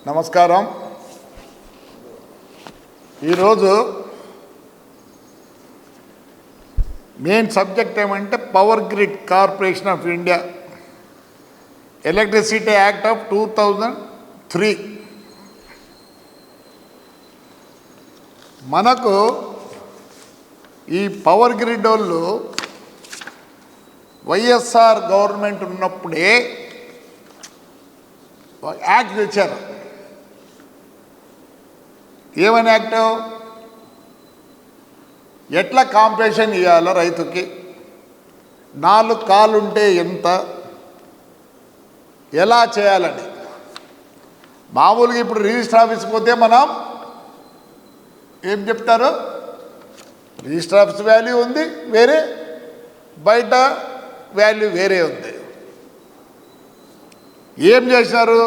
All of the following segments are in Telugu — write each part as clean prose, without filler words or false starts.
నమస్కారం. ఈరోజు మెయిన్ సబ్జెక్ట్ ఏమంటే power grid corporation of India electricity act of 2003. మనకు ఈ పవర్ గ్రిడ్ వాళ్ళు వైఎస్ఆర్ గవర్నమెంట్ ఉన్నప్పుడే యాక్ట్ తెచ్చారు. ఏమని యాక్ట్? ఎట్లా కాంపెన్సేషన్ ఇవ్వాలో రైతుకి, 4 కాలుంటే ఎంత, ఎలా చేయాలని. మామూలుగా ఇప్పుడు రిజిస్టర్ ఆఫీస్కి పోతే మనం ఏం చెప్తారు, రిజిస్టర్ ఆఫీస్ వాల్యూ ఉంది వేరే, బయట వాల్యూ వేరే ఉంది. ఏం చేసినారు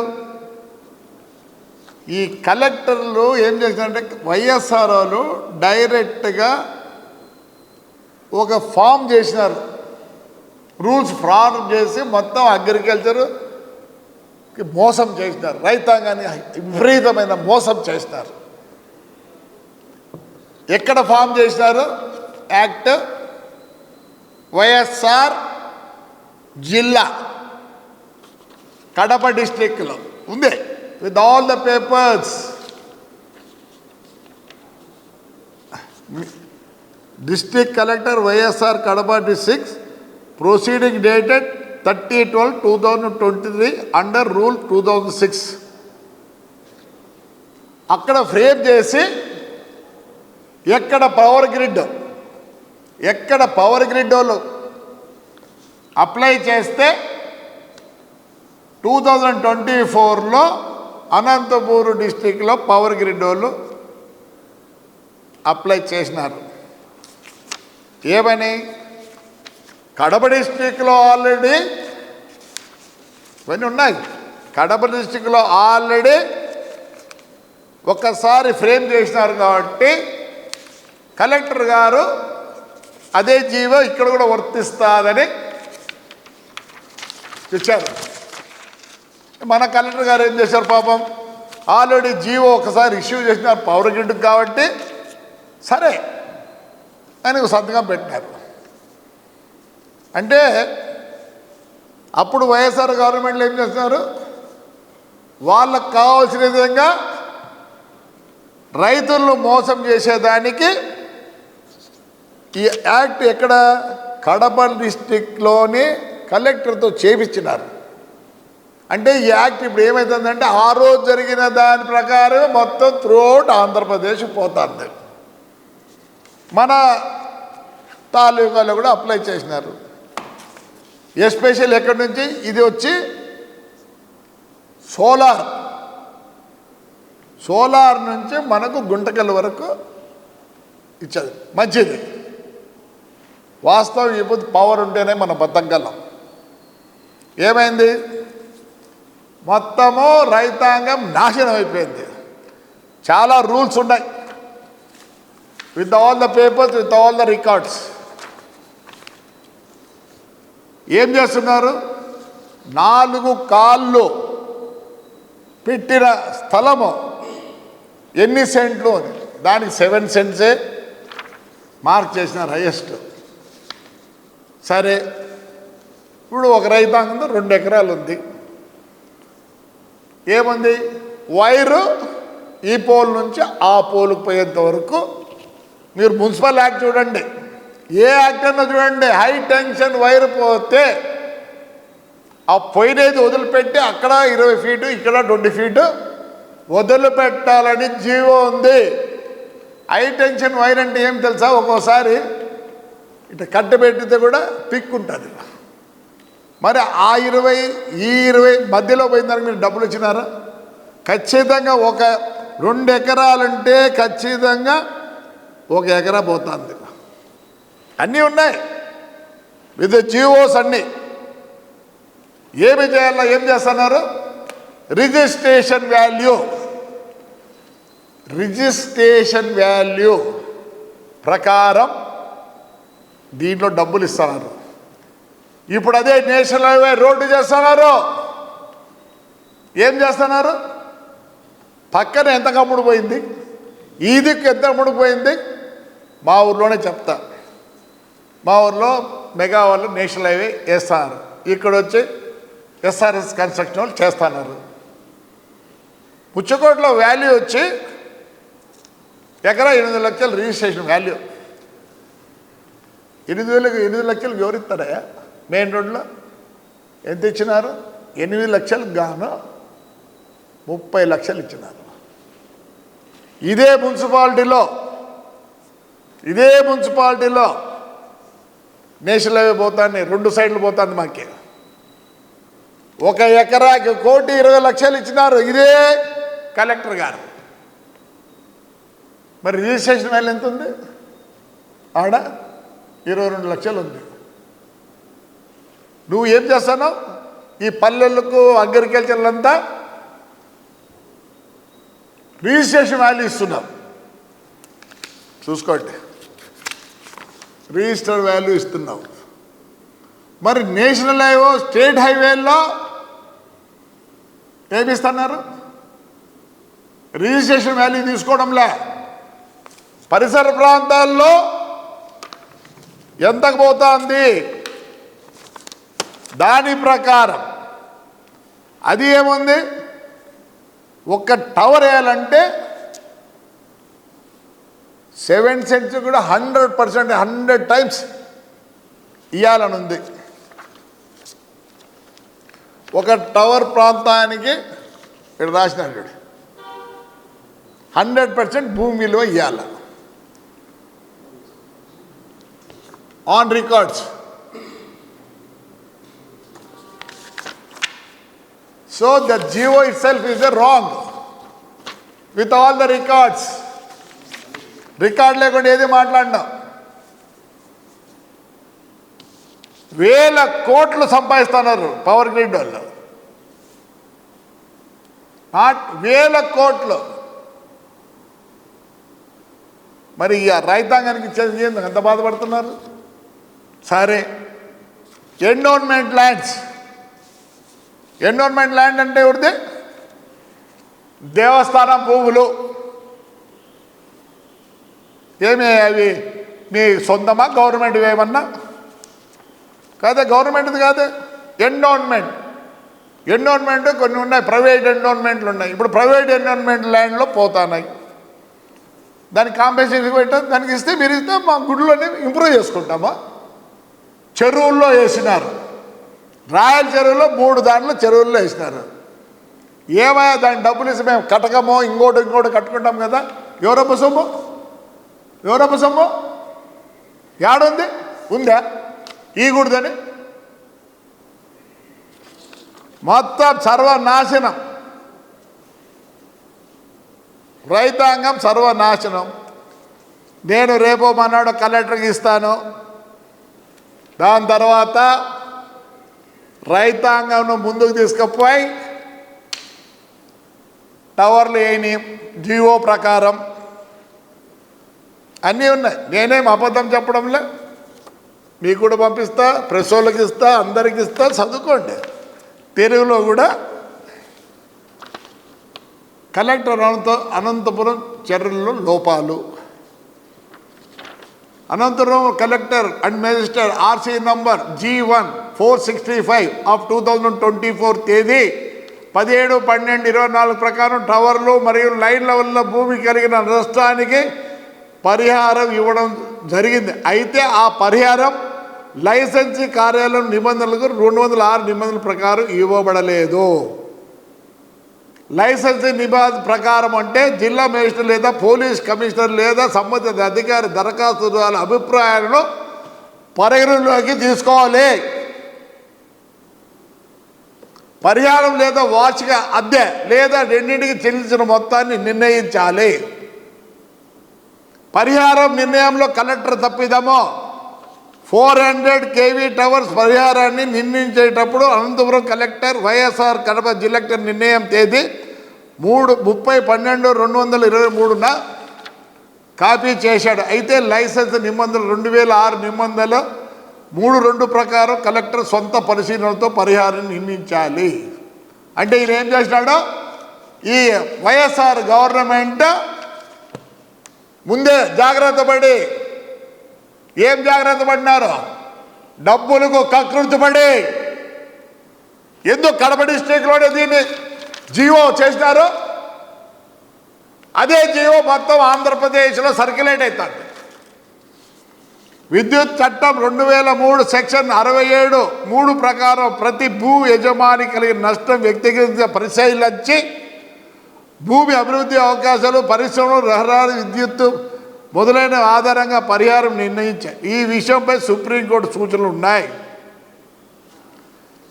ఈ కలెక్టర్లు? ఏం చేసినారంటే వైఎస్ఆర్ వాళ్ళు డైరెక్ట్గా ఒక ఫామ్ చేసినారు, రూల్స్ ఫ్రాడ్ చేసి మొత్తం అగ్రికల్చర్కి మోసం చేసినారు, రైతాంగాన్ని విపరీతమైన మోసం చేసినారు. ఎక్కడ ఫామ్ చేసినారు? యాక్ట్ వైఎస్ఆర్ జిల్లా కడప డిస్ట్రిక్ట్లో ఉంది, with all the papers. District collector YSR Kadapa district, proceeding dated 30/12/2023 under rule 2006. అక్కడ ఫ్రేమ్ చేసి ఎక్కడ పవర్ గ్రిడ్ వాళ్ళు అప్లై చేస్తే 2024లో అనంతపూర్ డిస్టిక్లో పవర్ గ్రిడ్ వాళ్ళు అప్లై చేసినారు. ఏమని? కడప డిస్టిక్లో ఆల్రెడీ ఇవన్నీ ఉన్నాయి. కడప డిస్టిక్లో ఆల్రెడీ ఒక్కసారి ఫ్రేమ్ చేసినారు కాబట్టి కలెక్టర్ గారు అదే జీవో ఇక్కడ కూడా వర్తిస్తుందని తెచ్చారు. మన కలెక్టర్ గారు ఏం చేశారు పాపం, ఆల్రెడీ జీవో ఒకసారి ఇష్యూ చేసినారు పవర్ గ్రిడ్కి కాబట్టి సరే అని సంతకం పెట్టినారు. అంటే అప్పుడు వైఎస్ఆర్ గవర్నమెంట్లో ఏం చేస్తున్నారు, వాళ్ళకు కావాల్సిన విధంగా రైతులను మోసం చేసేదానికి ఈ యాక్ట్ ఎక్కడ కడప డిస్టిక్లోని కలెక్టర్తో చేపించినారు. అంటే ఈ యాక్ట్ ఇప్పుడు ఏమవుతుందంటే ఆ రోజు జరిగిన దాని ప్రకారం మొత్తం త్రూఅవుట్ ఆంధ్రప్రదేశ్ పోతుంది. మన తాలూకాలో కూడా అప్లై చేసినారు. ఎస్పెషల్ ఎక్కడి నుంచి ఇది వచ్చి సోలార్ నుంచి మనకు గుంటకల్ వరకు ఇచ్చేది మంచిది. వాస్తవం ఇప్పుడు పవర్ ఉంటేనే మనం బతకగలం. ఏమైంది, మొత్తము రైతాంగం నాశనం అయిపోయింది. చాలా రూల్స్ ఉన్నాయి, with all the papers, with all the records. ఏం చేస్తున్నారు, 4 కాళ్ళు పెట్టిన స్థలము ఎన్ని సెంట్లు అని, దానికి 7 సెంట్సే మార్క్ చేసినారు హైయెస్ట్. సరే, ఇప్పుడు ఒక రైతాంగంలో 2 ఎకరాలు ఉంది. ఏముంది, వైరు ఈ పోల్ నుంచి ఆ పోలుకు పోయేంత వరకు మీరు మున్సిపల్ యాక్ట్ చూడండి, ఏ యాక్ట్ అన్నా చూడండి, హై టెన్షన్ వైర్ పోతే ఆ పోయినది వదిలిపెట్టి అక్కడ 20 ఫీటు ఇక్కడ 20 ఫీటు వదిలిపెట్టాలని జీవో ఉంది. హై టెన్షన్ వైర్ అంటే ఏం తెలుసా, ఒక్కోసారి ఇట్లా కట్టబెట్టితే కూడా పిక్ ఉంటుంది. మరి ఆ 20 ఈ 20 మధ్యలో పోయిందానికి మీరు డబ్బులు ఇచ్చినారా? ఖచ్చితంగా ఒక 2 ఎకరాలుంటే ఖచ్చితంగా 1 ఎకరా పోతుంది. అన్నీ ఉన్నాయి విత్ జీవోస్ అన్నీ. ఏమి చేయాలో ఏం చేస్తున్నారు, రిజిస్ట్రేషన్ వాల్యూ ప్రకారం దీంట్లో డబ్బులు ఇస్తున్నారు. ఇప్పుడు అదే నేషనల్ హైవే రోడ్డు చేస్తున్నారు. ఏం చేస్తున్నారు, పక్కన ఎంత కమ్ముడు పోయింది, ఈ దిక్కు ఎంత అమ్ముడు పోయింది. మా ఊర్లోనే చెప్తా, మా ఊర్లో మెగా వాళ్ళు నేషనల్ హైవే వేస్తున్నారు, ఇక్కడ వచ్చి ఎస్ఆర్ఎస్ కన్స్ట్రక్షన్ వాళ్ళు చేస్తున్నారు. పుచ్చకోటలో వాల్యూ వచ్చి ఎకరా 8 లక్షలు రిజిస్ట్రేషన్ వాల్యూ. 8 లక్షలకు ఎవరిస్తారా? మెయిన్ రోడ్లో ఎంత ఇచ్చినారు? 8 లక్షలకు గాను 30 లక్షలు ఇచ్చినారు. ఇదే మున్సిపాలిటీలో నేషనల్ హైవే పోతాన్ని 2 సైడ్లు పోతుంది మాకే. 1 ఎకరాకి 1,20,00,000 ఇచ్చినారు ఇదే కలెక్టర్ గారు. మరి రిజిస్ట్రేషన్ వాల్యూ ఎంత ఉంది? ఆడ 22 లక్షలు ఉంది. నువ్వు ఏం చేస్తున్నావు? ఈ పల్లెలకు అగ్రికల్చర్లంతా రిజిస్ట్రేషన్ వాల్యూ ఇస్తున్నావు. చూసుకోండి, రిజిస్టర్ వాల్యూ ఇస్తున్నావు. మరి నేషనల్ హైవే స్టేట్ హైవేల్లో ఏమిస్తున్నారు? రిజిస్ట్రేషన్ వాల్యూ తీసుకోవడంలే. పరిసర ప్రాంతాల్లో ఎంతకు పోతుంది దాని ప్రకారం అది ఏముంది? ఒక టవర్ వేయాలంటే 7 సెంట్స్ కూడా 100% 100 టైమ్స్ ఇవ్వాలని ఉంది. ఒక టవర్ ప్రాంతానికి ఇక్కడ రాసినాడు 100% భూమి విలువ ఇవ్వాలి on records. So the GO itself is wrong with all the records. Record లేకుండా ఏది మాట్లాడినాం. 1000 కోట్లు సంపాదిస్తున్నారు పవర్ గ్రిడ్ వాళ్ళు. 1000 కోట్లు. మరి రైతాంగానికి ఇచ్చేది ఎంత బాధపడుతున్నారు? సరే, ఎండోన్మెంట్ ల్యాండ్ అంటే ఎవరిది? దేవస్థానం భూములు. ఏమి అవి మీ సొంతమా? గవర్నమెంట్ ఏమన్నా కాదే, గవర్నమెంట్ది కాదే. ఎండోన్మెంట్ కొన్ని ఉన్నాయి, ప్రైవేట్ ఎండోన్మెంట్లు ఉన్నాయి. ఇప్పుడు ప్రైవేట్ ఎండోన్మెంట్ ల్యాండ్లో పోతున్నాయి. దానికి కాంపెన్సేషన్ పెట్టారు, దానికి ఇస్తే మీరు ఇస్తే మా గుడిలోనే ఇంప్రూవ్ చేసుకుంటామా? చెరువుల్లో వేసినారు, రాయల చెరువులో 3 దాంట్లో చెరువుల్లో వేసినారు. ఏమయ్యా దాని డబ్బులు ఇస్తే మేము కటకమో ఇంకోటి కట్టుకుంటాం కదా. ఎవరప్ప సొమ్ము ఏడుంది? ఉందా? ఈ గుడిదని మొత్తం సర్వనాశనం. రైతాంగం సర్వనాశనం. నేను రేపో మనాడు కలెక్టర్కి ఇస్తాను. దాని తర్వాత రైతాంగంను ముందుకు తీసుకుపోయి టవర్లు వేయని జీవో ప్రకారం అన్నీ ఉన్నాయి. నేనేం అబద్ధం చెప్పడంలే, మీకు కూడా పంపిస్తా, ప్రెస్ వాళ్ళకి ఇస్తా, అందరికి ఇస్తా, చదువుకోండి. తెలుగులో కూడా కలెక్టర్ అనంతపురం చర్యల్లో లోపాలు. Anantapuram collector and magistrate RC number G1/465 of 2024 తేదీ 17/12/24 ప్రకారం టవర్లు మరియు లైన్ల వల్ల భూమి కలిగిన నష్టానికి పరిహారం ఇవ్వడం జరిగింది. అయితే ఆ పరిహారం లైసెన్సీ కార్యాలయం నిబంధనలకు 206 నిబంధనల ప్రకారం ఇవ్వబడలేదు. లైసెన్సీ నిబంధన ప్రకారం అంటే జిల్లా మేజిస్ట్రేట్ లేదా పోలీస్ కమిషనర్ లేదా సంబంధిత అధికారి దరఖాస్తుదారుల అభిప్రాయాలను పరిగణలోకి తీసుకోవాలి. పరిహారం లేదా వార్షిక అద్దె లేదా రెండింటికి చెల్లించిన మొత్తాన్ని నిర్ణయించాలి. పరిహారం నిర్ణయంలో కలెక్టర్ తప్పిదమో 400 kV టవర్స్ పరిహారాన్ని నిర్ణయించేటప్పుడు అనంతపురం కలెక్టర్ వైఎస్ఆర్ కడప జిల్లా నిర్ణయం తేదీ 30/12/2023న కాపీ చేశాడు. అయితే లైసెన్స్ నిబంధనలు 2006 నిబంధనలు 3(2) ప్రకారం కలెక్టర్ సొంత పరిశీలనలతో పరిహారాన్ని నిర్ణయించాలి. అంటే ఈయన ఏం చేసినాడో ఈ వైఎస్ఆర్ గవర్నమెంట్ ముందే జాగ్రత్త పడి ఏం జాగ్రత్త పడినారు? డబ్బులకు కకృతి పడి ఎందుకు కడప డిస్ట్రిక్ట్లోనే దీన్ని జియో చేసినారు? అదే జియో మొత్తం ఆంధ్రప్రదేశ్లో సర్క్యులేట్ అవుతుంది. విద్యుత్ చట్టం 2003 సెక్షన్ 67(3) ప్రకారం ప్రతి భూ యజమాని కలిగిన నష్టం వ్యక్తిగత పరిశీలించి భూమి అభివృద్ధి అవకాశాలు, పరిశ్రమలు, రహదారి, విద్యుత్తు మొదలైన ఆధారంగా పరిహారం నిర్ణయించాయి. ఈ విషయంపై సుప్రీంకోర్టు సూచనలు ఉన్నాయి.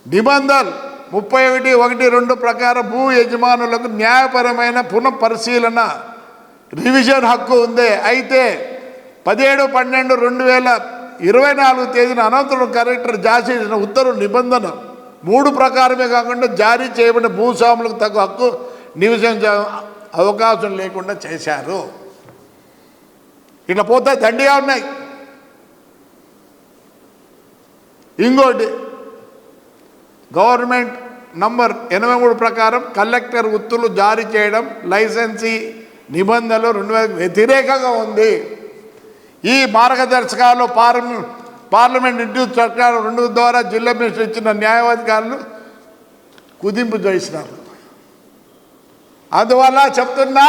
నిబంధనలు 31(1)(2) ప్రకారం భూ యజమానులకు న్యాయపరమైన పునఃపరిశీలన రివిజన్ హక్కు ఉంది. అయితే 17/12/2024 తేదీన అనంతరం కలెక్టర్ జారీ చేసిన ఉత్తర్వు నిబంధన 3 ప్రకారమే కాకుండా జారీ చేయబడిన భూస్వాములకు తగు హక్కు నివసించే అవకాశం లేకుండా చేశారు. ఇట్లా పోతే దండిగా ఉన్నాయి. ఇంకోటి గవర్నమెంట్ నంబర్ 83 ప్రకారం కలెక్టర్ ఉత్తర్వులు జారీ చేయడం లైసెన్సీ నిబంధనలు 2000 వ్యతిరేకంగా ఉంది. ఈ మార్గదర్శకాలు పార్లమెంట్ విద్యుత్ చట్టాలు 2 ద్వారా జిల్లా మినిస్టర్ ఇచ్చిన న్యాయాధికారులు కుదింపు చేసినారు. అందువల్ల చెప్తున్నా